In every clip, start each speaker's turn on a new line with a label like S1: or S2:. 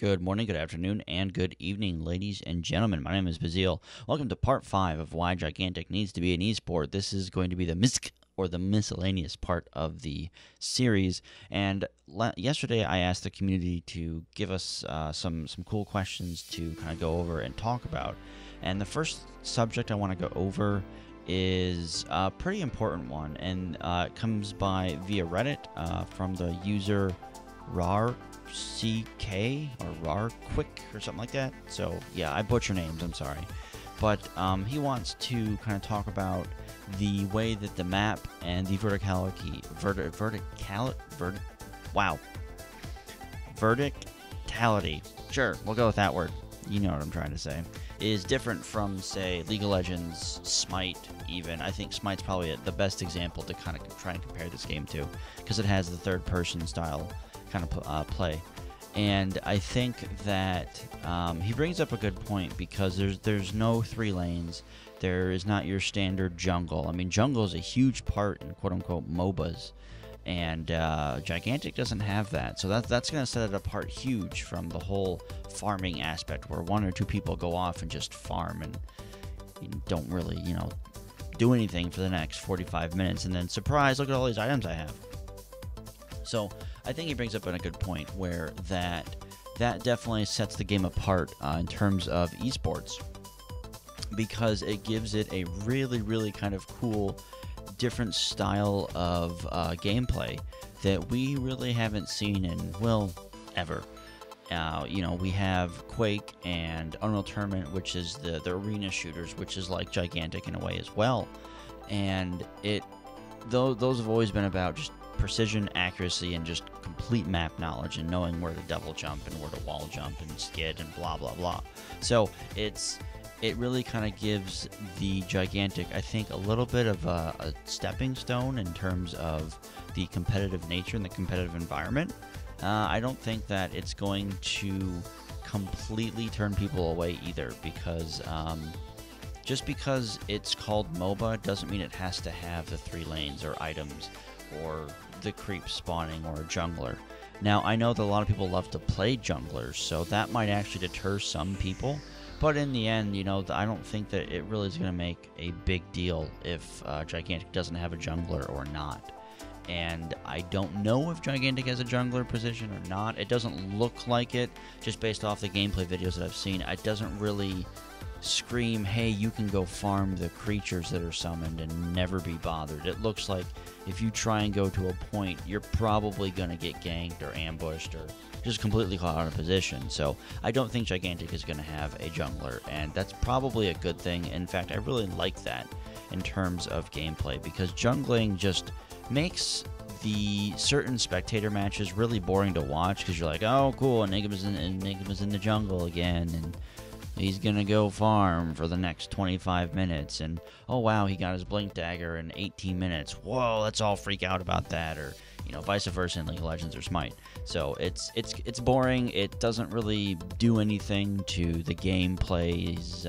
S1: Good morning, good afternoon, and good evening, ladies and gentlemen. My name is Bazil. Welcome to part 5 of Why Gigantic Needs to Be an Esport. This is going to be the or the miscellaneous part of the series. And yesterday I asked the community to give us some cool questions to kind of go over and talk about. And the first subject I want to go over is a pretty important one, and it comes by via Reddit from the user RarCK or RarQuick or something like that. So yeah, I butcher names, I'm sorry. But he wants to kind of talk about the way that the map and the verticality, sure, we'll go with that word, you know what I'm trying to say, is different from, say, League of Legends, Smite even. I think Smite's probably the best example to kind of try and compare this game to, because it has the third-person style kind of play. And I think that he brings up a good point, because there's no 3 lanes. There is not your standard jungle. I mean, jungle is a huge part in quote-unquote MOBAs, and Gigantic doesn't have that. So that's going to set it apart huge from the whole farming aspect, where 1 or 2 people go off and just farm and don't really, do anything for the next 45 minutes, and then surprise, look at all these items I have. So I think he brings up a good point, where that definitely sets the game apart in terms of esports, because it gives it a really kind of cool, different style of gameplay that we really haven't seen in, well, ever. We have Quake and Unreal Tournament, which is the arena shooters, which is like Gigantic in a way as well. And those have always been about just precision, accuracy, and just complete map knowledge, and knowing where to double jump and where to wall jump and skid and blah blah blah. So it really kind of gives the Gigantic, I think, a little bit of a stepping stone in terms of the competitive nature and the competitive environment. I don't think that it's going to completely turn people away either, because just because it's called MOBA doesn't mean it has to have the 3 lanes or items or the creep spawning or a jungler. Now, I know that a lot of people love to play junglers, so that might actually deter some people. But in the end, I don't think that it really is going to make a big deal if Gigantic doesn't have a jungler or not. And I don't know if Gigantic has a jungler position or not. It doesn't look like it, just based off the gameplay videos that I've seen. It doesn't really scream, hey, you can go farm the creatures that are summoned and never be bothered. It looks like if you try and go to a point, you're probably going to get ganked or ambushed or just completely caught out of position. So I don't think Gigantic is going to have a jungler, and that's probably a good thing. In fact, I really like that in terms of gameplay, because jungling just makes the certain spectator matches really boring to watch, because you're like, oh cool, Enigma's in the jungle again, and he's gonna go farm for the next 25 minutes, and oh wow, he got his blink dagger in 18 minutes. Whoa, let's all freak out about that. Or vice versa in League of Legends or Smite. So it's boring. It doesn't really do anything to the gameplay's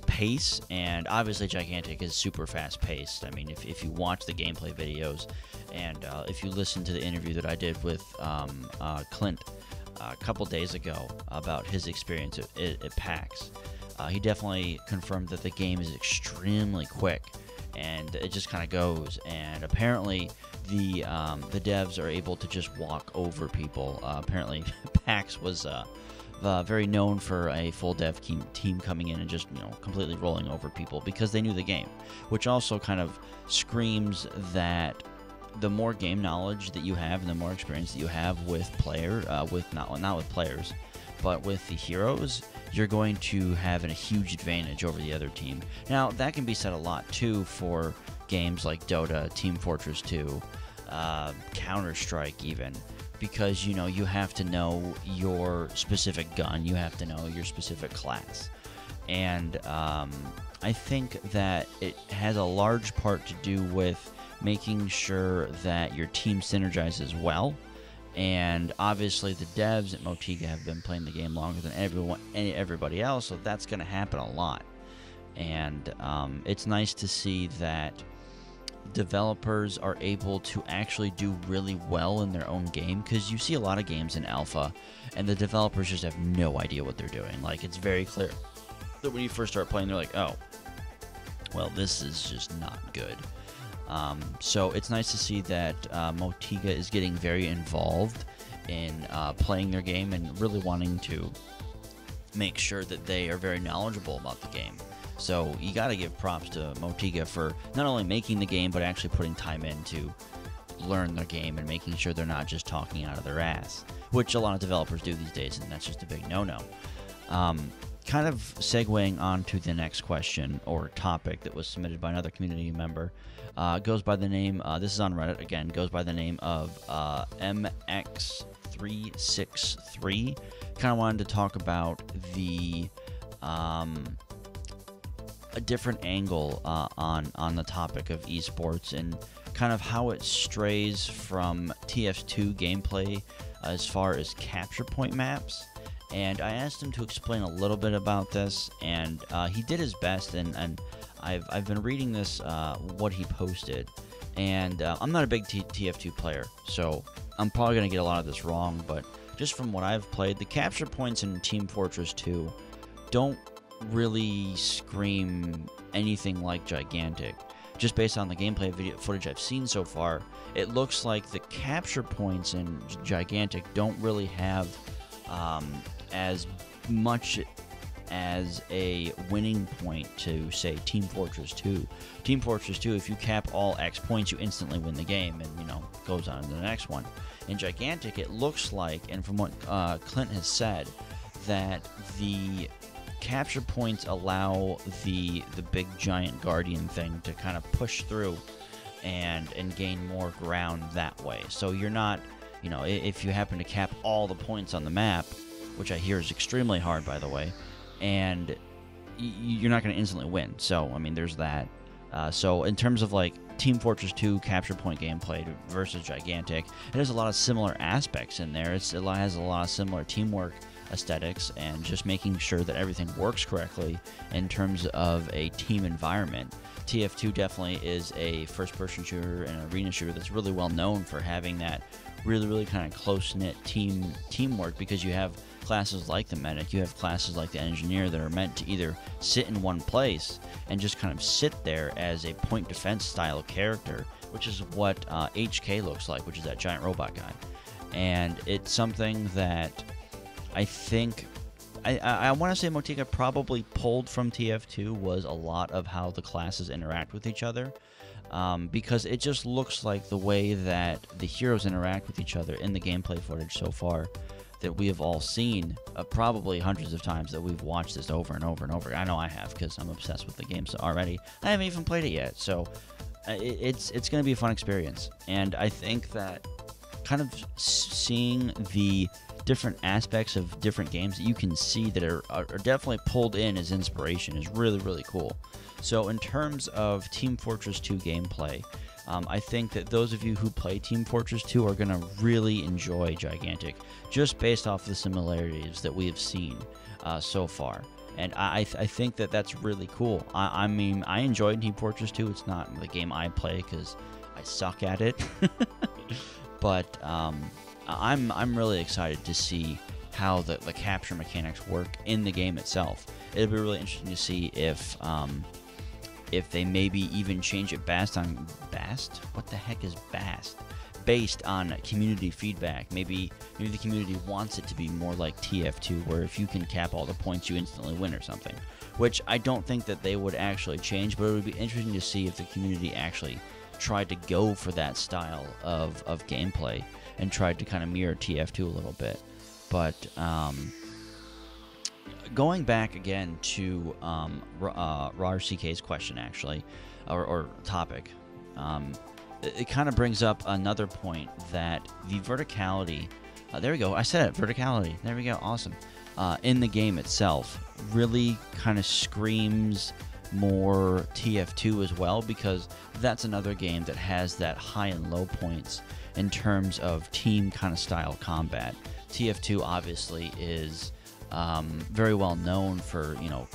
S1: pace, and obviously Gigantic is super fast paced. I mean, if you watch the gameplay videos, and if you listen to the interview that I did with Clint a couple days ago about his experience at PAX, he definitely confirmed that the game is extremely quick, and it just kind of goes. And apparently the devs are able to just walk over people. Apparently PAX was very known for a full dev team coming in and just completely rolling over people because they knew the game, which also kind of screams that the more game knowledge that you have and the more experience that you have with not with players, but with the heroes, you're going to have a huge advantage over the other team. Now, that can be said a lot too for games like Dota, Team Fortress 2, Counter-Strike even, because you have to know your specific gun, you have to know your specific class. And I think that it has a large part to do with making sure that your team synergizes well. And obviously the devs at Motiga have been playing the game longer than everybody else, so that's going to happen a lot. And it's nice to see that developers are able to actually do really well in their own game, because you see a lot of games in alpha and the developers just have no idea what they're doing. Like, it's very clear that when you first start playing, they're like, oh, well, this is just not good. So it's nice to see that Motiga is getting very involved in playing their game and really wanting to make sure that they are very knowledgeable about the game. So you got to give props to Motiga for not only making the game, but actually putting time in to learn their game and making sure they're not just talking out of their ass, which a lot of developers do these days, and that's just a big no-no. Kind of segueing on to the next question or topic that was submitted by another community member, goes by the name, this is on Reddit again, goes by the name of MX363. Kind of wanted to talk about the a different angle on the topic of esports and kind of how it strays from TF2 gameplay as far as capture point maps. And I asked him to explain a little bit about this, and he did his best, and I've been reading this, what he posted, and I'm not a big TF2 player, so I'm probably going to get a lot of this wrong, but just from what I've played, the capture points in Team Fortress 2 don't really scream anything like Gigantic. Just based on the gameplay video footage I've seen so far, it looks like the capture points in Gigantic don't really have as much as a winning point to, say, Team Fortress 2. Team Fortress 2, if you cap all X points, you instantly win the game, and, you know, goes on to the next one. In Gigantic, it looks like, and from what Clint has said, that the capture points allow the big giant guardian thing to kind of push through and gain more ground that way. So you're not, you know, if you happen to cap all the points on the map, which I hear is extremely hard, by the way, and you're not going to instantly win. So, I mean, there's that. So in terms of, like, Team Fortress 2 capture point gameplay versus Gigantic, it has a lot of similar aspects in there. It has a lot of similar teamwork aesthetics and just making sure that everything works correctly in terms of a team environment. TF2 definitely is a first-person shooter and arena shooter that's really well known for having that really kind of close-knit teamwork, because you have classes like the medic, you have classes like the engineer that are meant to either sit in one place and just kind of sit there as a point defense style character, which is what HK looks like, which is that giant robot guy. And it's something that I think I want to say Motiga probably pulled from TF2 was a lot of how the classes interact with each other, because it just looks like the way that the heroes interact with each other in the gameplay footage so far that we have all seen, probably hundreds of times that we've watched this over and over and over. I know I have, because I'm obsessed with the game already. I haven't even played it yet, so it's going to be a fun experience. And I think that kind of seeing the different aspects of different games that you can see that are definitely pulled in as inspiration is really cool. So in terms of Team Fortress 2 gameplay, I think that those of you who play Team Fortress 2 are going to really enjoy Gigantic, just based off the similarities that we have seen so far. And I think that that's really cool. I mean, I enjoyed Team Fortress 2. It's not the game I play because I suck at it. But I'm really excited to see how the capture mechanics work in the game itself. It'll be really interesting to see if they maybe even change it based on community feedback. Maybe the community wants it to be more like TF2, where if you can cap all the points, you instantly win or something. Which I don't think that they would actually change, but it would be interesting to see if the community actually tried to go for that style of gameplay and tried to kind of mirror TF2 a little bit. But going back again to RCK's question, actually, or topic, it kind of brings up another point that the verticality, there we go, I said it, verticality, there we go, awesome, in the game itself really kind of screams more TF2 as well, because that's another game that has that high and low points in terms of team kind of style combat. TF2 obviously is very well known for, you know,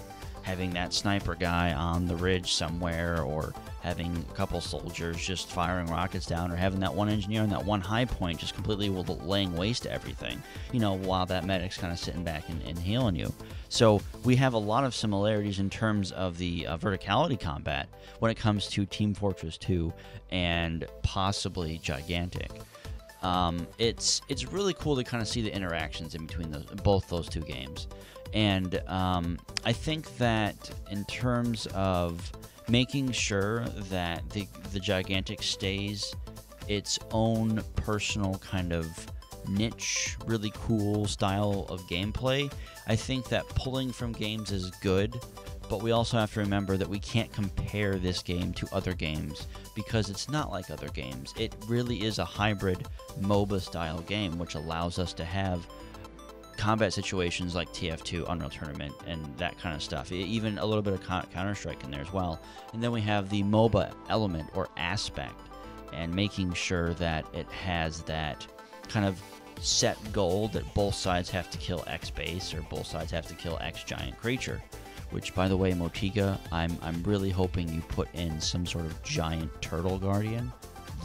S1: having that sniper guy on the ridge somewhere, or having a couple soldiers just firing rockets down, or having that one engineer on that one high point just completely laying waste to everything, you know, while that medic's kind of sitting back and healing you. So we have a lot of similarities in terms of the verticality combat when it comes to Team Fortress 2 and possibly Gigantic. It's really cool to kind of see the interactions in between both those two games. And I think that in terms of making sure that the Gigantic stays its own personal kind of niche, really cool style of gameplay, I think that pulling from games is good, but we also have to remember that we can't compare this game to other games because it's not like other games. It really is a hybrid MOBA style game, which allows us to have combat situations like TF2, Unreal Tournament, and that kind of stuff. Even a little bit of Counter-Strike in there as well. And then we have the MOBA element or aspect, and making sure that it has that kind of set goal that both sides have to kill X base or both sides have to kill X giant creature. Which, by the way, Motiga, I'm really hoping you put in some sort of giant turtle guardian.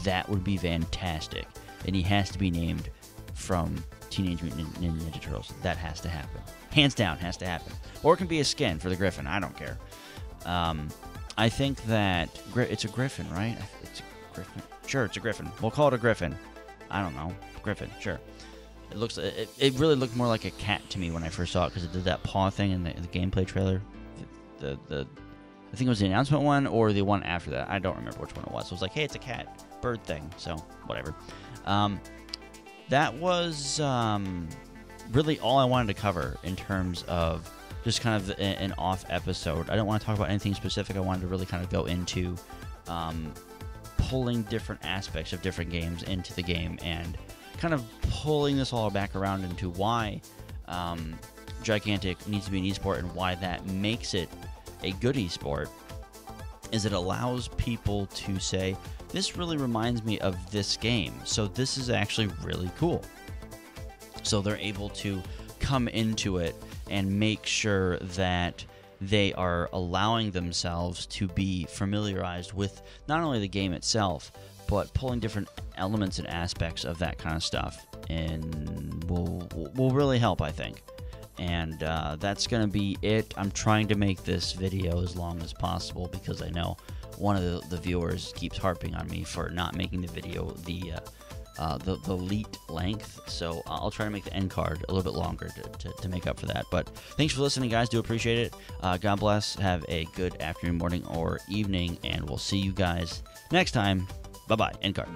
S1: That would be fantastic. And he has to be named from Teenage Mutant Ninja Turtles. That has to happen. Hands down, has to happen. Or it can be a skin for the Griffin. I don't care. I think that it's a Griffin, right? It's a Griffin. Sure, it's a Griffin. We'll call it a Griffin. I don't know. Griffin, sure. It really looked more like a cat to me when I first saw it because it did that paw thing in the gameplay trailer. I think it was the announcement one or the one after that. I don't remember which one it was. So it was like, hey, it's a cat bird thing. So whatever. That was really all I wanted to cover in terms of just kind of an off episode. I don't want to talk about anything specific. I wanted to really kind of go into pulling different aspects of different games into the game and kind of pulling this all back around into why Gigantic needs to be an esport and why that makes it a good esport is it allows people to say, this really reminds me of this game, so this is actually really cool. So they're able to come into it and make sure that they are allowing themselves to be familiarized with not only the game itself, but pulling different elements and aspects of that kind of stuff, and will really help, I think. And that's going to be it. I'm trying to make this video as long as possible because I know one of the viewers keeps harping on me for not making the video the elite length. So I'll try to make the end card a little bit longer to make up for that. But thanks for listening, guys. Do appreciate it. God bless. Have a good afternoon, morning, or evening, and we'll see you guys next time. Bye-bye. End card.